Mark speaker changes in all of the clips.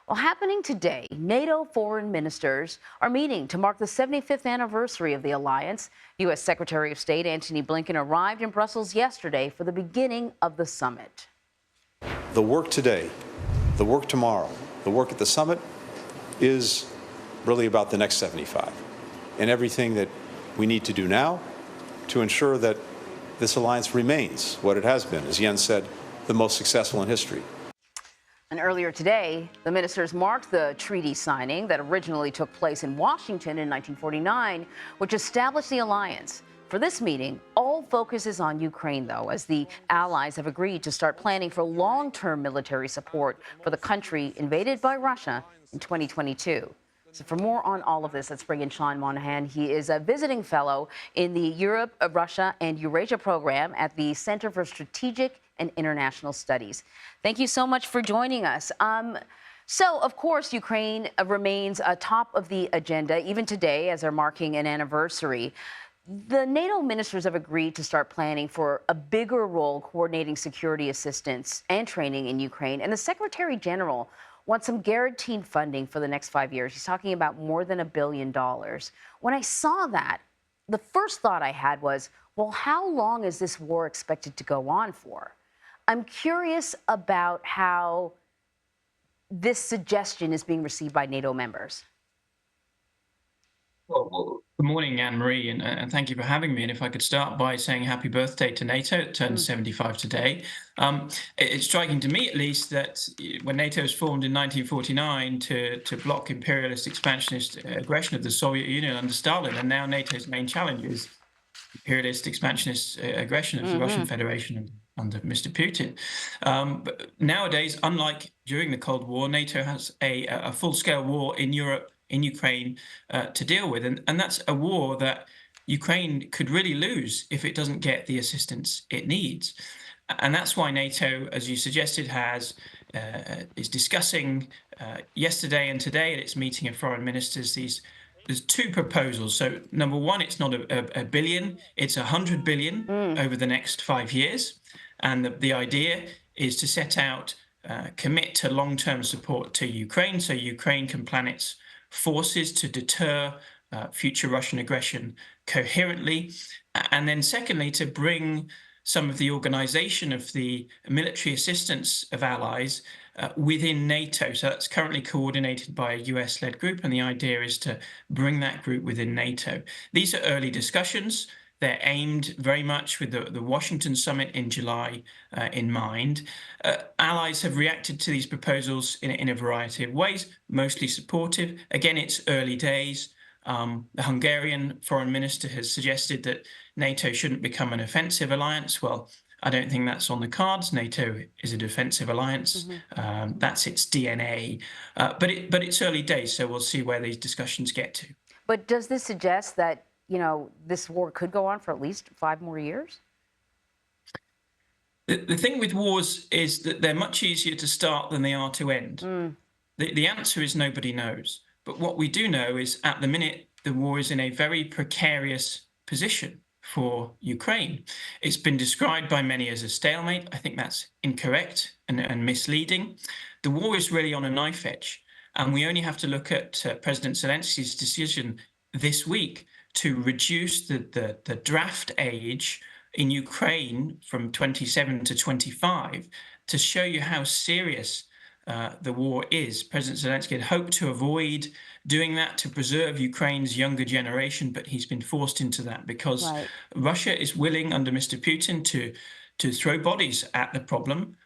Speaker 1: Well, happening today, NATO foreign ministers are meeting to mark the 75th anniversary of the alliance. U.S. Secretary of State Antony Blinken arrived in Brussels yesterday for the beginning of the summit.
Speaker 2: The work today, the work tomorrow, the work at the summit is really about the next 75 and everything that we need to do now to ensure that this alliance remains what it has been, as Jens said, the most successful in history.
Speaker 1: And earlier today, the ministers marked the treaty signing that originally took place in Washington in 1949, which established the alliance. For this meeting, all focus is on Ukraine, though, as the allies have agreed to start planning for long-term military support for the country invaded by Russia in 2022. So for more on all of this, let's bring in Sean Monaghan. He is a visiting fellow in the Europe, Russia, and Eurasia Program at the Center for Strategic and International Studies. Thank you so much for joining us. So, of course, Ukraine remains top of the agenda, even today, as they're marking an anniversary. The NATO ministers have agreed to start planning for a bigger role coordinating security assistance and training in Ukraine. And the Secretary General wants some guaranteed funding for the next 5 years. He's talking about more than $1 billion. When I saw that, the first thought I had was, well, how long is this war expected to go on for? I'm curious about how this suggestion is being received by NATO members.
Speaker 3: Well, good morning, Anne-Marie, and thank you for having me. And if I could start by saying happy birthday to NATO. It turns 75 today. It's striking to me, at least, that when NATO was formed in 1949 to block imperialist expansionist aggression of the Soviet Union under Stalin, and now NATO's main challenge is imperialist expansionist aggression of the Russian Federation under Mr. Putin. But nowadays, unlike during the Cold War, NATO has a full-scale war in Europe, in Ukraine, to deal with. And that's a war that Ukraine could really lose if it doesn't get the assistance it needs. And that's why NATO, as you suggested, is discussing yesterday and today at its meeting of foreign ministers there's two proposals. So number one, it's not a billion, it's 100 billion over the next 5 years. And the idea is to set out, commit to long-term support to Ukraine so Ukraine can plan its forces to deter future Russian aggression coherently. And then secondly, to bring some of the organization of the military assistance of allies within NATO. So that's currently coordinated by a US-led group, and the idea is to bring that group within NATO. These are early discussions. They're aimed very much with the Washington summit in July in mind. Allies have reacted to these proposals in a variety of ways, mostly supportive. Again, it's early days. The Hungarian foreign minister has suggested that NATO shouldn't become an offensive alliance. Well, I don't think that's on the cards. NATO is a defensive alliance. That's its DNA. But it's early days, so we'll see where these discussions get to.
Speaker 1: But does this suggest that, this war could go on for at least 5 more years?
Speaker 3: The thing with wars is that they're much easier to start than they are to end. The answer is nobody knows. But what we do know is at the minute, the war is in a very precarious position for Ukraine. It's been described by many as a stalemate. I think that's incorrect and misleading. The war is really on a knife edge. And we only have to look at President Zelensky's decision this week to reduce the draft age in Ukraine from 27 to 25 to show you how serious the war is. President Zelensky had hoped to avoid doing that to preserve Ukraine's younger generation, but he's been forced into that because Russia is willing under Mr. Putin to throw bodies at the problem.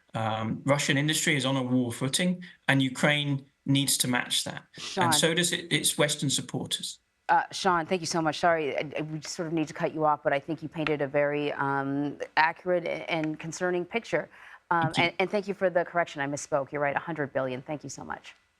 Speaker 3: Russian industry is on a war footing, and Ukraine needs to match that.
Speaker 1: Sean.
Speaker 3: And so does its Western supporters.
Speaker 1: Sean, thank you so much. Sorry, we sort of need to cut you off, but I think you painted a very accurate and concerning picture. And thank you for the correction. I misspoke. You're right, 100 billion. Thank you so much.